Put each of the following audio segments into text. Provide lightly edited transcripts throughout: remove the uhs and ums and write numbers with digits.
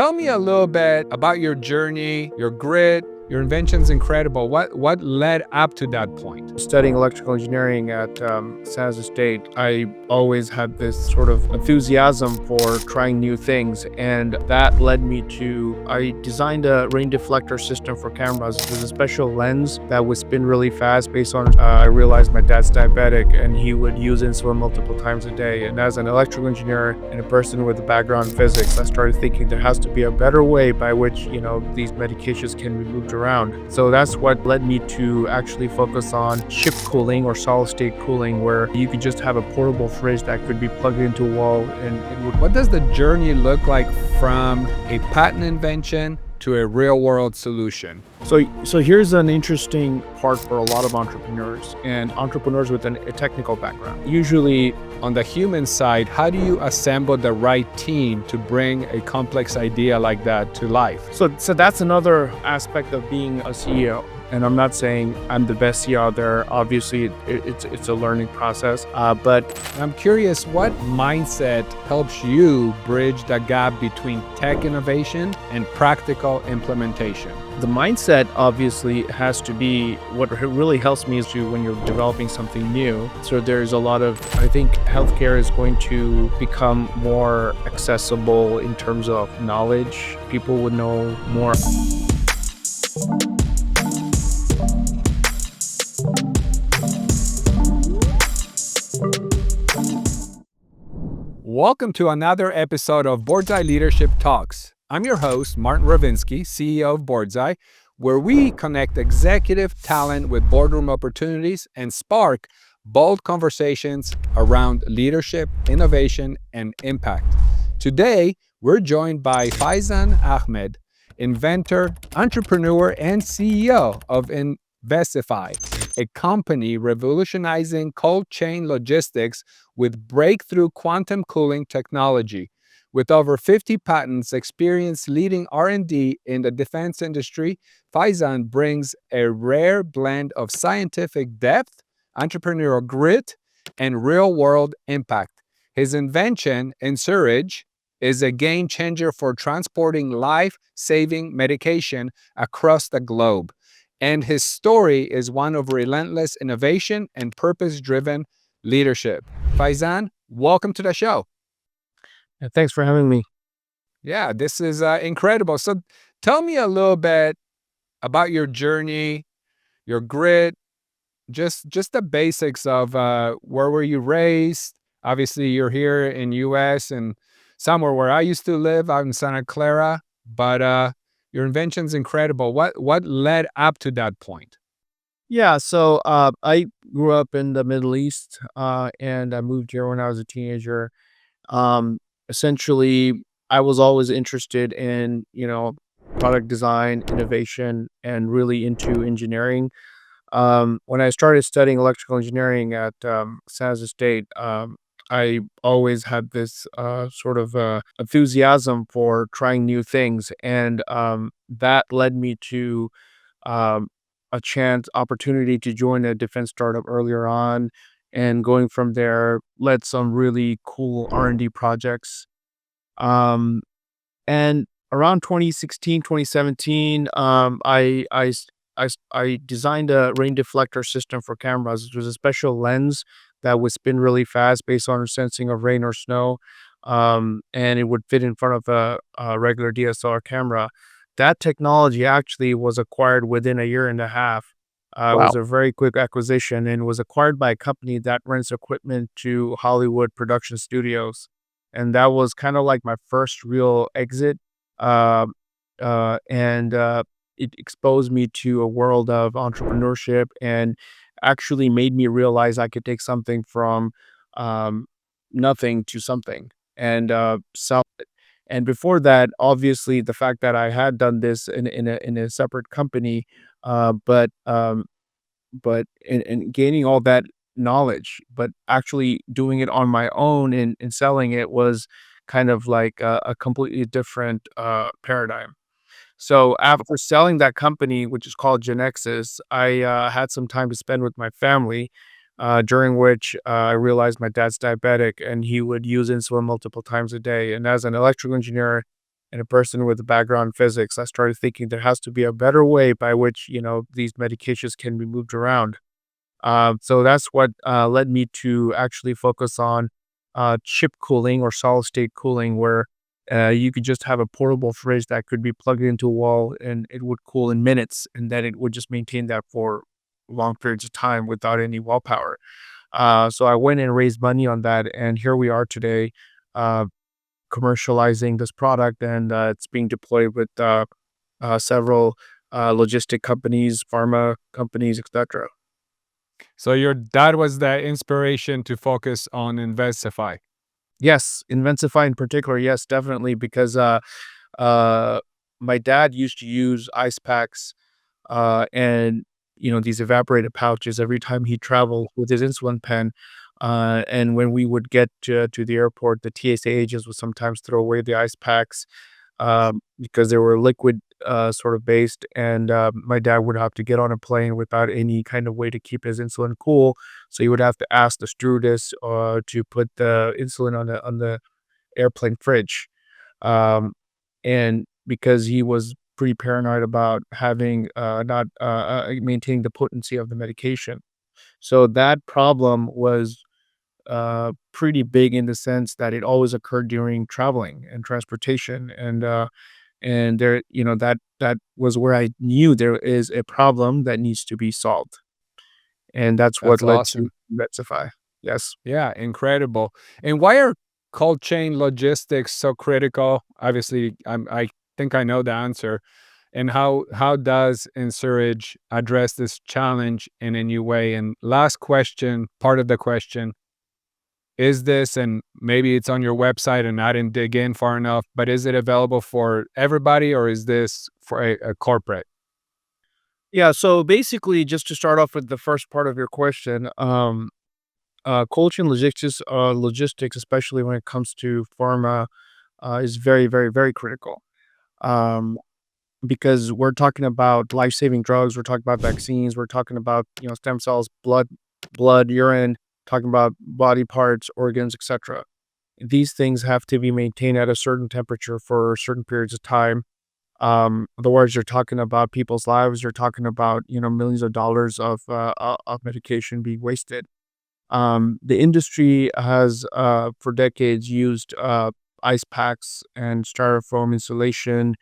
Tell me a little bit about your journey, your grit. Your invention's incredible. What led up to that point? Studying electrical engineering at San Jose State, I always had this sort of enthusiasm for trying new things, and that led me to I designed a rain deflector system for cameras. It was a special lens that would spin really fast based on I realized my dad's diabetic and he would use insulin multiple times a day. And as an electrical engineer and a person with a background in physics, I started thinking there has to be a better way by which these medications can be moved around. So that's what led me to actually focus on chip cooling or solid state cooling, where you could just have a portable fridge that could be plugged into a wall and it would. What does the journey look like from a patent invention to a real-world solution? So here's an interesting part for a lot of entrepreneurs and entrepreneurs with a technical background. Usually on the human side, how do you assemble the right team to bring a complex idea like that to life? So that's another aspect of being a CEO. And I'm not saying I'm the best CEO out there. Obviously, it's a learning process. But I'm curious, what mindset helps you bridge the gap between tech innovation and practical implementation? the mindset obviously has to be what really helps me is to when you're developing something new. So there's a lot of, I think healthcare is going to become more accessible in terms of knowledge. People would know more. Welcome to another episode of Boardsi Leadership Talks. I'm your host, Martin Ravinsky, CEO of Boardsi, where we connect executive talent with boardroom opportunities and spark bold conversations around leadership, innovation, and impact. Today, we're joined by Faizan Ahmed, inventor, entrepreneur, and CEO of Inventify, a company revolutionizing cold chain logistics with breakthrough quantum cooling technology. With over 50 patents, experience leading R&D in the defense industry, Faizan brings a rare blend of scientific depth, entrepreneurial grit, and real-world impact. His invention, Insurage, is a game changer for transporting life-saving medication across the globe. And his story is one of relentless innovation and purpose-driven leadership. Faizan, welcome to the show. Thanks for having me. Yeah, this is incredible. So tell me a little bit about your journey, your grit, just the basics of where were you raised? Obviously, you're here in U.S. and somewhere where I used to live out in Santa Clara, but your invention's incredible. What led up to that point? Yeah, so I grew up in the Middle East and I moved here when I was a teenager. Essentially, I was always interested in, product design, innovation, and really into engineering. When I started studying electrical engineering at San Jose State, I always had this sort of enthusiasm for trying new things, and that led me to a opportunity to join a defense startup earlier on, and going from there led some really cool R&D projects. Um, and around 2016, 2017, I designed a rain deflector system for cameras. It was a special lens that would spin really fast based on sensing of rain or snow, and it would fit in front of a regular DSLR camera. That technology actually was acquired within a year and a half. It Wow. was a very quick acquisition and was acquired by a company that rents equipment to Hollywood production studios. And that was kind of like my first real exit. Um, and it exposed me to a world of entrepreneurship and actually made me realize I could take something from um, nothing to something and sell it. And before that, obviously, the fact that I had done this in a separate company, uh, but um, but in gaining all that knowledge, but actually doing it on my own and selling it was kind of like a completely different paradigm. So after selling that company, which is called Genexus, I had some time to spend with my family, during which I realized my dad's diabetic and he would use insulin multiple times a day. And as an electrical engineer and a person with a background in physics, I started thinking there has to be a better way by which, these medications can be moved around. So that's what led me to actually focus on chip cooling or solid state cooling, where you could just have a portable fridge that could be plugged into a wall and it would cool in minutes, and then it would just maintain that for long periods of time without any wall power. So I went and raised money on that, and here we are today, uh, commercializing this product, and it's being deployed with several logistic companies, pharma companies, etc. So your dad was the inspiration to focus on Inventify. Yes, Inventify in particular, yes, definitely, because uh, my dad used to use ice packs and these evaporated pouches every time he traveled with his insulin pen. And when we would get to the airport, the TSA agents would sometimes throw away the ice packs because they were liquid sort of based, and my dad would have to get on a plane without any kind of way to keep his insulin cool. So he would have to ask the stewardess to put the insulin on the airplane fridge. Um, and because he was pretty paranoid about having not maintaining the potency of the medication. So that problem was pretty big in the sense that it always occurred during traveling and transportation, and there, that was where I knew there is a problem that needs to be solved, and that's what That's led to awesome. Rectify. Yes. Yeah, incredible. And why are cold chain logistics so critical? Obviously, I think I know the answer. And how does Encourage address this challenge in a new way? And last question, part of the question, is this, and maybe it's on your website and I didn't dig in far enough, but is it available for everybody or is this for a corporate? Yeah. So basically, just to start off with the first part of your question, cold chain logistics, especially when it comes to pharma, is very, very, very critical. Um, because we're talking about life-saving drugs, we're talking about vaccines, we're talking about, stem cells, blood, urine, talking about body parts, organs, etc. These things have to be maintained at a certain temperature for certain periods of time. Otherwise, you're talking about people's lives. You're talking about millions of dollars of medication being wasted. The industry has for decades used ice packs and styrofoam insulation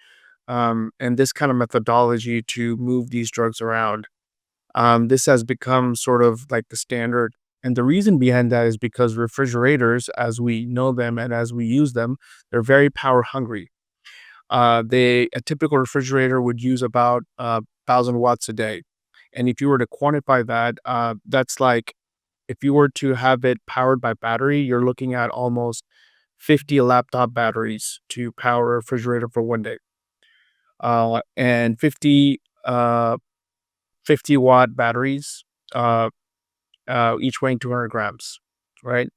and this kind of methodology to move these drugs around. This has become sort of like the standard. And the reason behind that is because refrigerators, as we know them and as we use them, they're very power hungry. A typical refrigerator would use about 1,000 watts a day. And if you were to quantify that, that's like if you were to have it powered by battery, you're looking at almost 50 laptop batteries to power a refrigerator for one day. And 50-watt batteries, uh, each weighing 200 grams, right?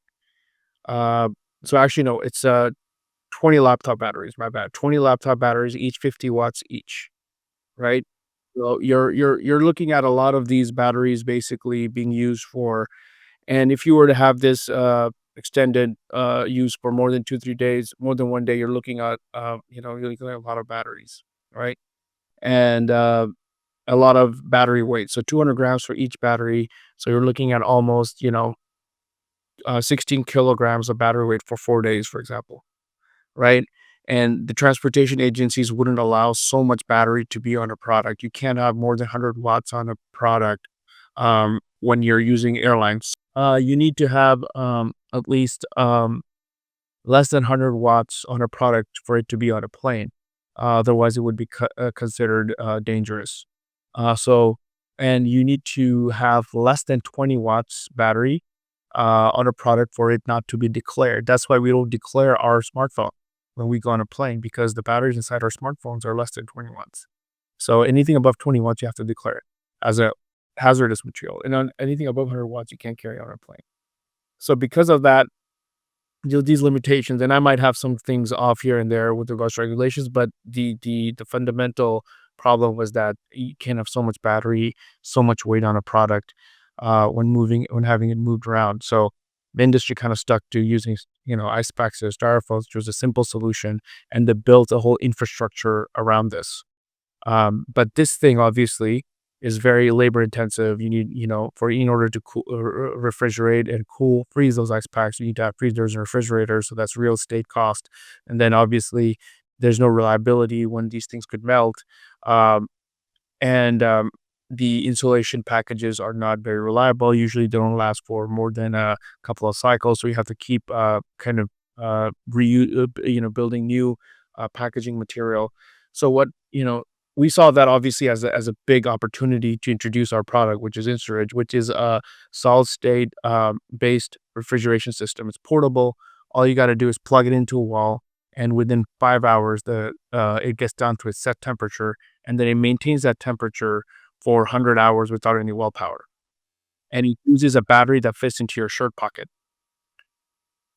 Uh, so actually, no, it's 20 laptop batteries. My bad. 20 laptop batteries, each 50 watts each, right? So you're looking at a lot of these batteries basically being used for, and if you were to have this extended use for more than 2 3 days, more than one day, you're looking at you're looking at a lot of batteries, right? And a lot of battery weight. So 200 grams for each battery. So you're looking at almost 16 kilograms of battery weight for 4 days, for example, right? And the transportation agencies wouldn't allow so much battery to be on a product. You can't have more than 100 watts on a product when you're using airlines. You need to have at least less than 100 watts on a product for it to be on a plane. Otherwise, it would be considered dangerous. So, and you need to have less than 20 watts battery on a product for it not to be declared. That's why we don't declare our smartphone when we go on a plane, because the batteries inside our smartphones are less than 20 watts. So anything above 20 watts, you have to declare it as a hazardous material. And on anything above 100 watts, you can't carry on a plane. So because of that, these limitations, and I might have some things off here and there with regards to regulations, but the fundamental problem was that you can't have so much battery, so much weight on a product when having it moved around. So The industry kind of stuck to using, ice packs or styrofoams, which was a simple solution, and they built a whole infrastructure around this. But this thing obviously is very labor intensive. You need, in order to refrigerate and freeze those ice packs, you need to have freezers and refrigerators. So that's real estate cost. And then obviously there's no reliability when these things could melt. Um, and the insulation packages are not very reliable. Usually, they don't last for more than a couple of cycles. So you have to keep kind of building new packaging material. So we saw that obviously as a big opportunity to introduce our product, which is InstaRidge, which is a solid state based refrigeration system. It's portable. All you got to do is plug it into a wall, and within 5 hours, the it gets down to its set temperature, and then it maintains that temperature for 100 hours without any well power. And it uses a battery that fits into your shirt pocket.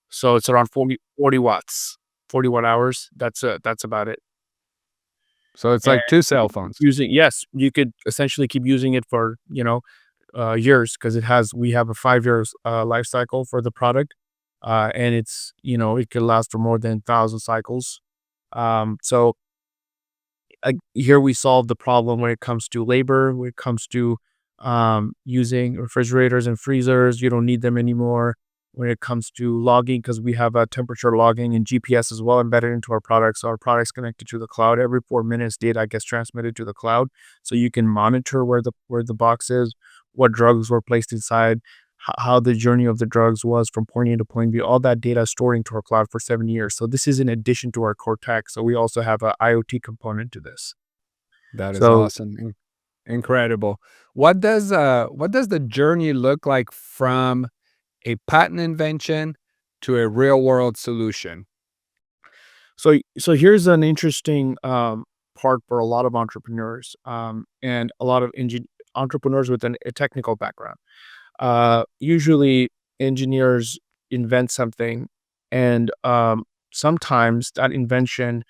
So it's around 40 watts, 40 watt hours. That's about it. So it's And like two you cell could keep phones. using yes, you could essentially keep using it for, years, because we have a 5 years life cycle for the product. And it could last for more than 1,000 cycles. So here we solve the problem when it comes to labor, when it comes to using refrigerators and freezers. You don't need them anymore. When it comes to logging, because we have a temperature logging and GPS as well embedded into our products. So our products connected to the cloud. Every 4 minutes, data gets transmitted to the cloud, so you can monitor where the box is, what drugs were placed inside, how the journey of the drugs was from point A to point B. All that data is stored into our cloud for 7 years. So this is in addition to our core tech. So we also have a IoT component to this. That is So awesome. Incredible. What does the journey look like from a patent invention to a real world solution? so here's an interesting part for a lot of entrepreneurs, and a lot of entrepreneurs with a technical background. Usually, engineers invent something, and sometimes that invention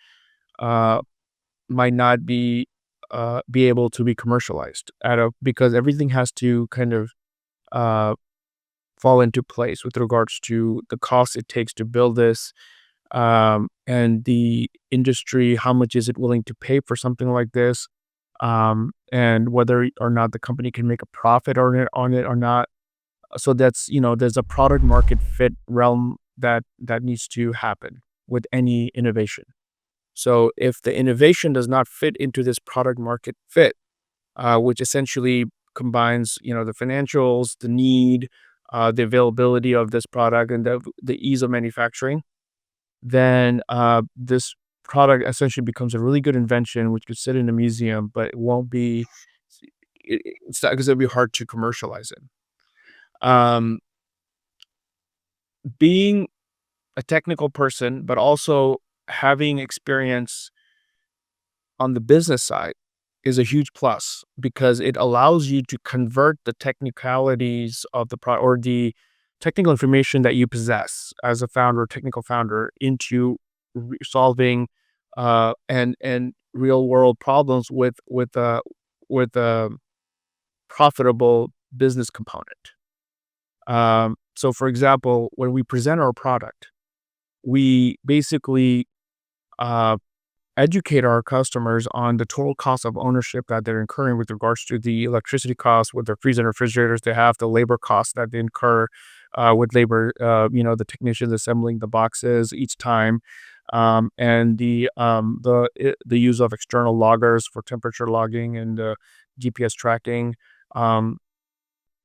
uh, might not be able to be commercialized because everything has to kind of uh, fall into place with regards to the cost it takes to build this, and the industry, how much is it willing to pay for something like this, and whether or not the company can make a profit on it or not. So there's a product market fit realm that needs to happen with any innovation. So if the innovation does not fit into this product market fit, which essentially combines, the financials, the need, the availability of this product, and the ease of manufacturing, then this product essentially becomes a really good invention, which could sit in a museum, but it won't be. It's not because it'll be hard to commercialize it. Um, Being a technical person, but also having experience on the business side is a huge plus, because it allows you to convert the technicalities of or the technical information that you possess as a founder, technical founder, into solving and real world problems with a profitable business component. So, for example, when we present our product, we basically uh, educate our customers on the total cost of ownership that they're incurring with regards to the electricity costs with their freezer and refrigerators they have, the labor costs that they incur with labor, the technicians assembling the boxes each time, and the use of external loggers for temperature logging and GPS tracking.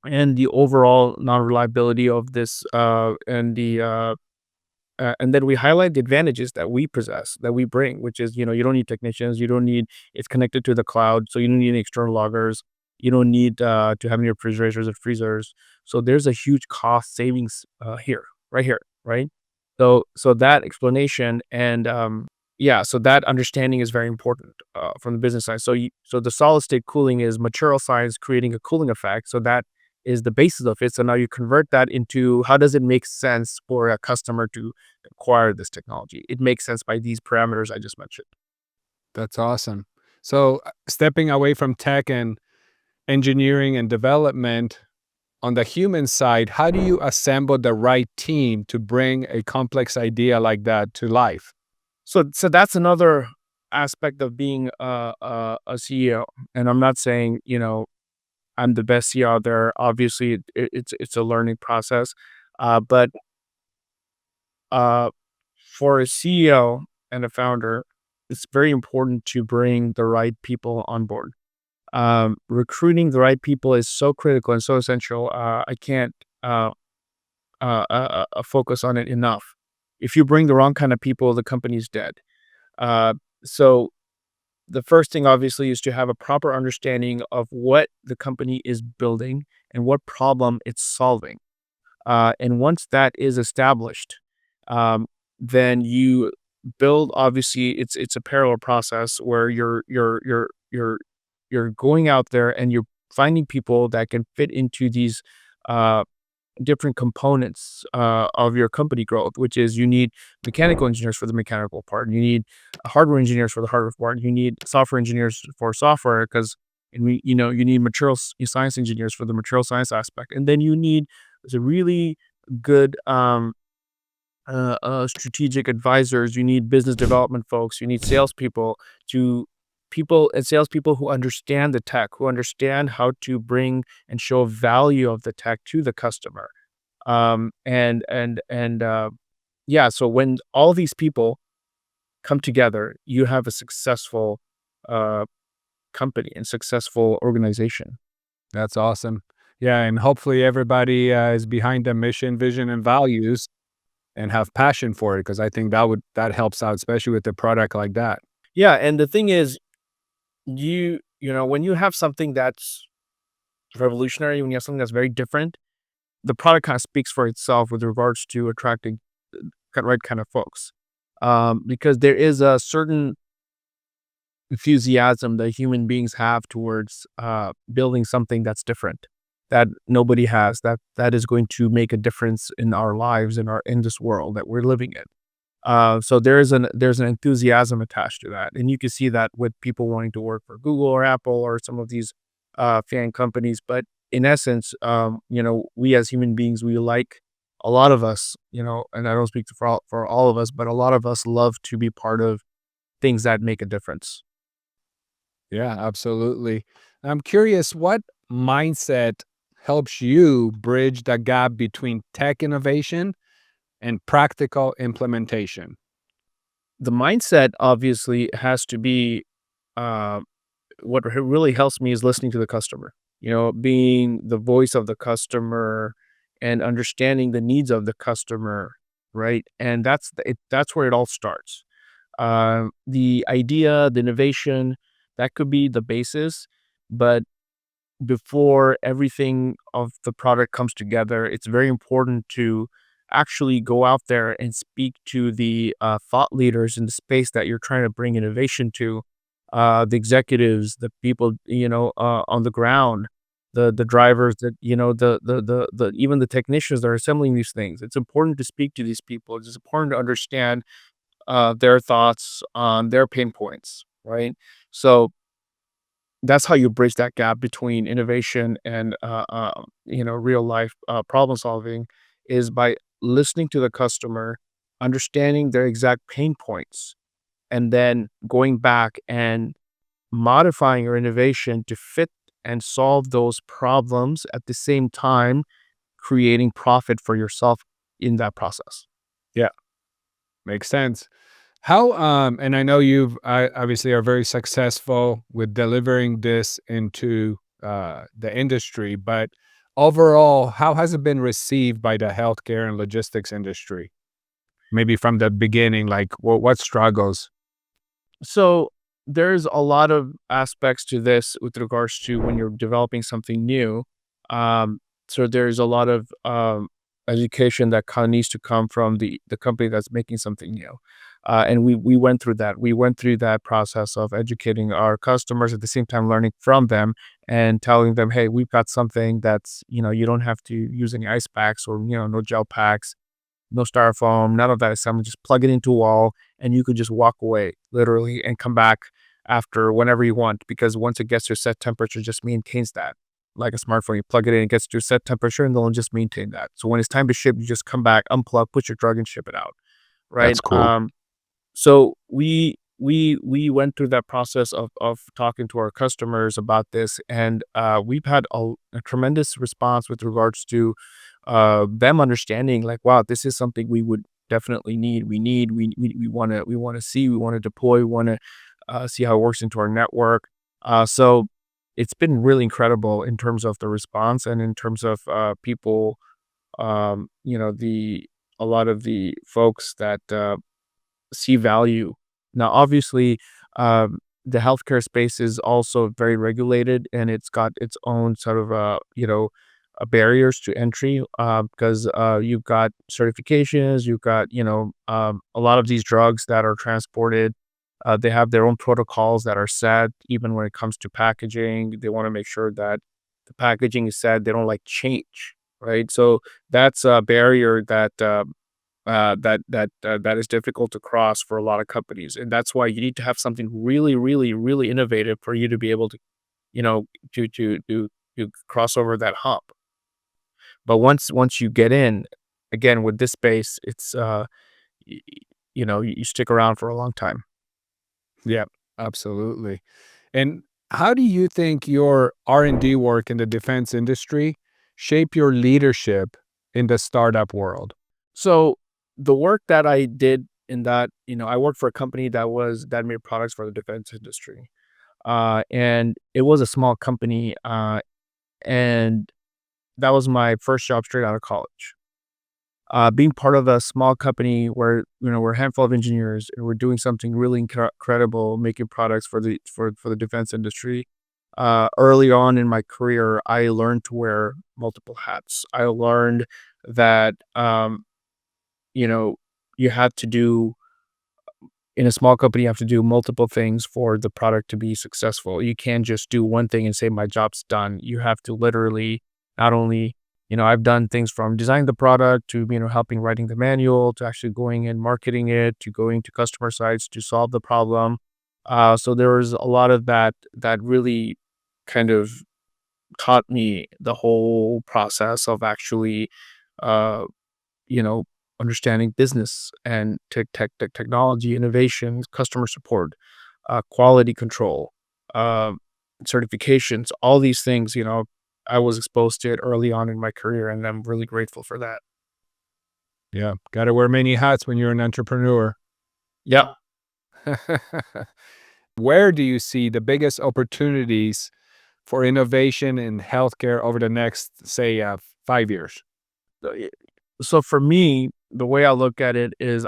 And the overall non-reliability of this, and then we highlight the advantages that we possess, that we bring, which is, you don't need technicians, you don't need, it's connected to the cloud, so you don't need any external loggers, you don't need to have any refrigerators or freezers. So there's a huge cost savings right here, right? So that explanation and yeah, so that understanding is very important from the business side. So the solid state cooling is material science creating a cooling effect. So that is the basis of it. So now you convert that into how does it make sense for a customer to acquire this technology? It makes sense by these parameters I just mentioned. That's awesome. So, stepping away from tech and engineering and development, on the human side, how do you assemble the right team to bring a complex idea like that to life? So that's another aspect of being a CEO. And I'm not saying, I'm the best CEO out there. Obviously, it's a learning process. But uh, for a CEO and a founder, it's very important to bring the right people on board. Recruiting the right people is so critical and so essential. I can't uh, focus on it enough. If you bring the wrong kind of people, the company's dead. Uh, so the first thing, obviously, is to have a proper understanding of what the company is building and what problem it's solving. And once that is established, um, then you build. Obviously, it's a parallel process where you're going out there and you're finding people that can fit into these uh, different components of your company growth, which is you need mechanical engineers for the mechanical part, you need hardware engineers for the hardware part, you need software engineers for software because and you need science engineers for the material science aspect, and then you need a really good strategic advisors. You need business development folks. You need salespeople to people and salespeople who understand the tech, who understand how to bring and show value of the tech to the customer. Yeah. So when all these people come together, you have a successful uh, company and successful organization. That's awesome. Yeah, and hopefully everybody is behind the mission, vision, and values, and have passion for it because I think that helps out, especially with a product like that. Yeah, and the thing is, when you have something that's revolutionary, when you have something that's very different, the product kind of speaks for itself with regards to attracting the right kind of folks. Because there is a certain enthusiasm that human beings have towards building something that's different, that nobody has, that is going to make a difference in our lives, in this world that we're living in. So there's an enthusiasm attached to that, and you can see that with people wanting to work for Google or Apple or some of these fan companies. But in essence, we as human beings, we like a lot of us, and I don't speak for all of us, but a lot of us love to be part of things that make a difference. Yeah, absolutely. I'm curious what mindset helps you bridge the gap between tech innovation and practical implementation. The mindset obviously has to be uh, really helps me is listening to the customer, being the voice of the customer and understanding the needs of the customer, right? And that's where it all starts. The idea, the innovation, that could be the basis, but before everything of the product comes together, it's very important to actually go out there and speak to the thought leaders in the space that you're trying to bring innovation to, the executives, the people on the ground, the drivers, that the even the technicians that are assembling these things. It's important to speak to these people. It's important to understand their thoughts on their pain points, right? So that's how you bridge that gap between innovation and real life problem solving, is by listening to the customer, understanding their exact pain points, and then going back and modifying your innovation to fit and solve those problems at the same time, creating profit for yourself in that process. Yeah, makes sense. How and I know you've obviously are very successful with delivering this into the industry, but overall, how has it been received by the healthcare and logistics industry? Maybe from the beginning, like what struggles? So there's a lot of aspects to this with regards to when you're developing something new. Um, so there's a lot of education that kind of needs to come from the company that's making something new. And we went through that. We went through that process of educating our customers at the same time learning from them and telling them, hey, we've got something that's, you don't have to use any ice packs or, no gel packs, no styrofoam, none of that assembly. Just plug it into a wall and you could just walk away literally and come back after whenever you want, because once it gets to a set temperature, just maintains that. like a smartphone. You plug it in, it gets to a set temperature, and they'll just maintain that. So when it's time to ship, you just come back, unplug, put your drug, and ship it out, right? That's cool. So we went through that process of talking to our customers about this, and we've had a tremendous response with regards to them understanding, like, wow, this is something we would definitely need. We want to see, we want to deploy, we want to see how it works into our network. So it's been really incredible in terms of the response and in terms of people. The a lot of the folks that see value. Now, obviously, the healthcare space is also very regulated, and it's got its own sort of barriers to entry, because you've got certifications, you've got a lot of these drugs that are transported. They have their own protocols that are set, even when it comes to packaging. They want to make sure that the packaging is set. They don't like change, right? So that's a barrier that is difficult to cross for a lot of companies, and that's why you need to have something really, really, really innovative for you to be able to, you know, to cross over that hump. But once you get in, again with this space, it's y- you stick around for a long time. Yeah, absolutely. And how do you think your R&D work in the defense industry shape your leadership in the startup world? So the work that I did in that, I worked for a company that made products for the defense industry, and it was a small company, and that was my first job straight out of college. Being part of a small company where we're a handful of engineers and we're doing something really incredible, making products for the defense industry. Early on in my career, I learned to wear multiple hats. I learned that you know you had to do in a small company, you have to do multiple things for the product to be successful. You can't just do one thing and say, my job's done. You have to literally not only, I've done things from designing the product to, helping writing the manual to actually going and marketing it to going to customer sites to solve the problem. So there was a lot of that really kind of taught me the whole process of actually, uh, you know, understanding business and technology, innovation, customer support, quality control, uh, certifications, all these things, I was exposed to it early on in my career, and I'm really grateful for that. Yeah, got to wear many hats when you're an entrepreneur. Yep. Where do you see the biggest opportunities for innovation in healthcare over the next, say, 5 years? So so for me, the way I look at it is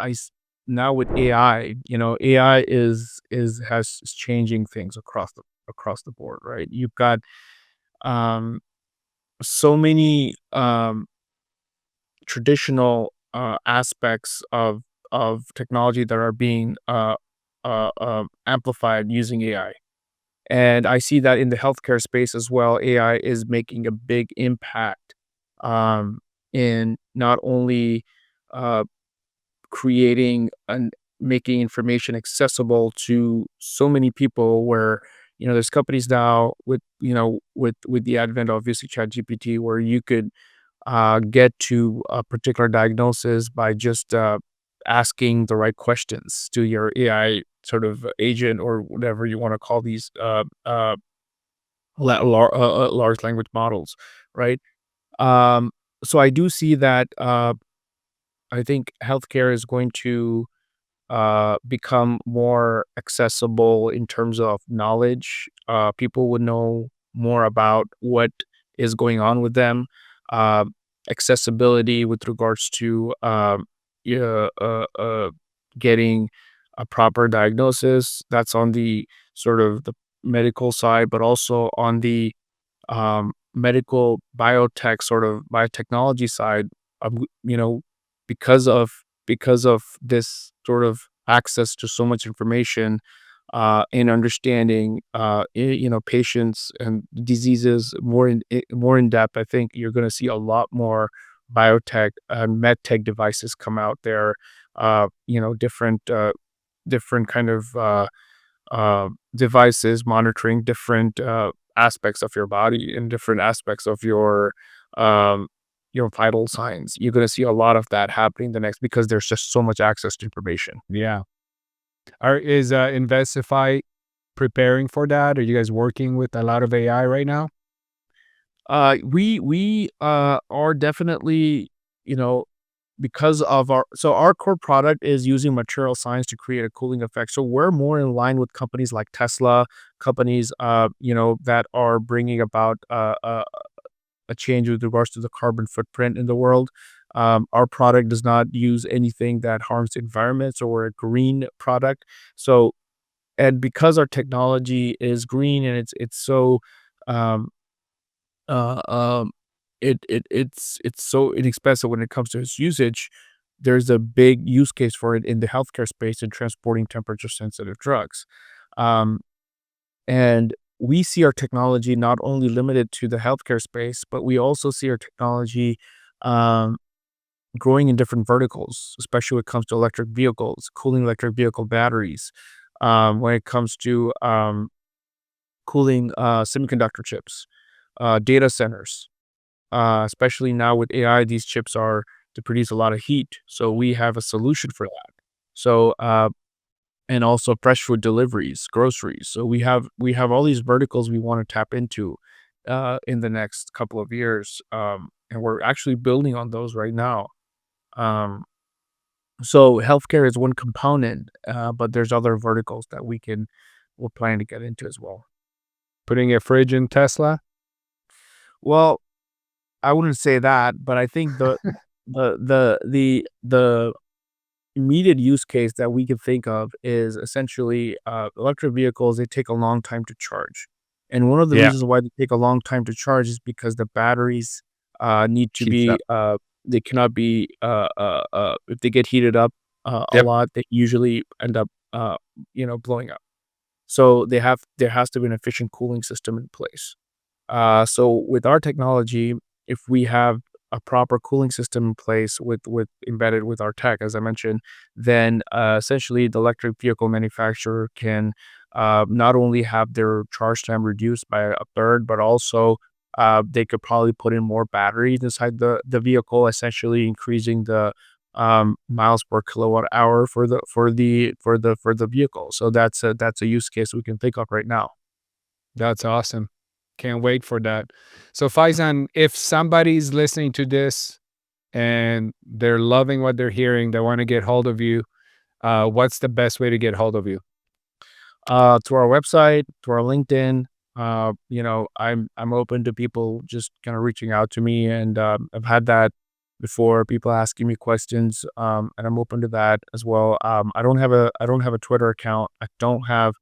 now with AI, AI is changing things across the board, right? You've got um so many traditional aspects of technology that are being amplified using AI. And I see that in the healthcare space as well. AI is making a big impact um, in not only uh, creating and making information accessible to so many people where there's companies now with the advent of obviously ChatGPT where you could get to a particular diagnosis by just asking the right questions to your AI sort of agent or whatever you want to call these large language models, right? Um, so I do see that I think healthcare is going to become more accessible in terms of knowledge. People would know more about what is going on with them. Uh, Accessibility with regards to yeah, getting a proper diagnosis. That's on the sort of the medical side, but also on the medical biotech sort of biotechnology side, you know, because of this sort of access to so much information and understanding, patients and diseases more in depth. I think you're going to see a lot more biotech and medtech devices come out there. Different kind of devices monitoring different aspects of your body, in different aspects of um, your vital signs. You're going to see a lot of that happening the next because there's just so much access to information. Yeah. Is Investify preparing for that? Are you guys working with a lot of AI right now? We are definitely, you know, because of our core product is using material science to create a cooling effect. So we're more in line with companies like Tesla, companies that are bringing about a change with regards to the carbon footprint in the world. Our product does not use anything that harms the environment, so we're a green product. So and because our technology is green and it's so um, uh, um, it's so inexpensive when it comes to its usage. There's a big use case for it in the healthcare space in transporting temperature sensitive drugs. Um, and we see our technology not only limited to the healthcare space, but we also see our technology um, growing in different verticals, especially when it comes to electric vehicles, cooling electric vehicle batteries, when it comes to cooling semiconductor chips, data centers. Especially now with AI, these chips are to produce a lot of heat. So we have a solution for that. So and also fresh food deliveries, groceries. So we have all these verticals we want to tap into in the next couple of years, and we're actually building on those right now. Um, so healthcare is one component, but there's other verticals that we're planning to get into as well. Putting a fridge in Tesla? Well, I wouldn't say that, but I think the immediate use case that we can think of is essentially electric vehicles. They take a long time to charge, and one of the Yeah. reasons why they take a long time to charge is because the batteries need to Keeps be up. they cannot be if they get heated up a Yep. lot, they usually end up blowing up. So there has to be an efficient cooling system in place. So with our technology, if we have a proper cooling system in place with embedded with our tech, as I mentioned, then essentially the electric vehicle manufacturer can not only have their charge time reduced by a third, but also they could probably put in more batteries inside the vehicle, essentially increasing the miles per kilowatt hour for the vehicle. So that's a use case we can think of right now. That's awesome. Can't wait for that. So, Faizan, if somebody's listening to this and they're loving what they're hearing, they want to get hold of you, what's the best way to get hold of you? To our website, to our LinkedIn. I'm open to people just kind of reaching out to me, and I've had that before. People asking me questions, and I'm open to that as well. I don't have a Twitter account. I don't have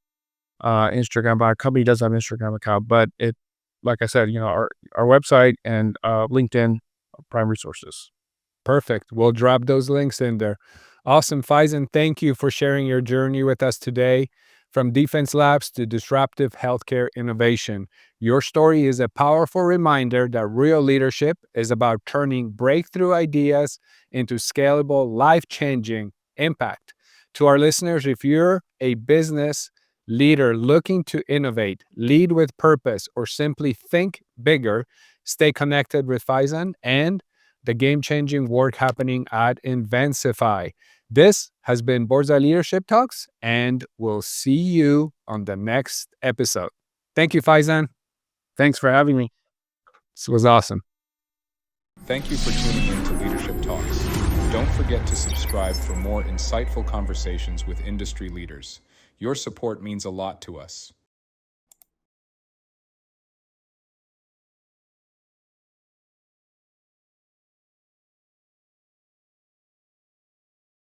Instagram, but our company does have an Instagram account. But it, like I said, our website and LinkedIn are prime resources. Perfect. We'll drop those links in there. Awesome. Faizan, thank you for sharing your journey with us today. From defense labs to disruptive healthcare innovation, your story is a powerful reminder that real leadership is about turning breakthrough ideas into scalable, life changing impact. To our listeners, if you're a business leader looking to innovate, lead with purpose, or simply think bigger, stay connected with Faizan and the game changing work happening at Inventify. This has been Boardsi Leadership Talks, and we'll see you on the next episode. Thank you, Faizan. Thanks for having me. This was awesome. Thank you for tuning in to Leadership Talks. Don't forget to subscribe for more insightful conversations with industry leaders. Your support means a lot to us.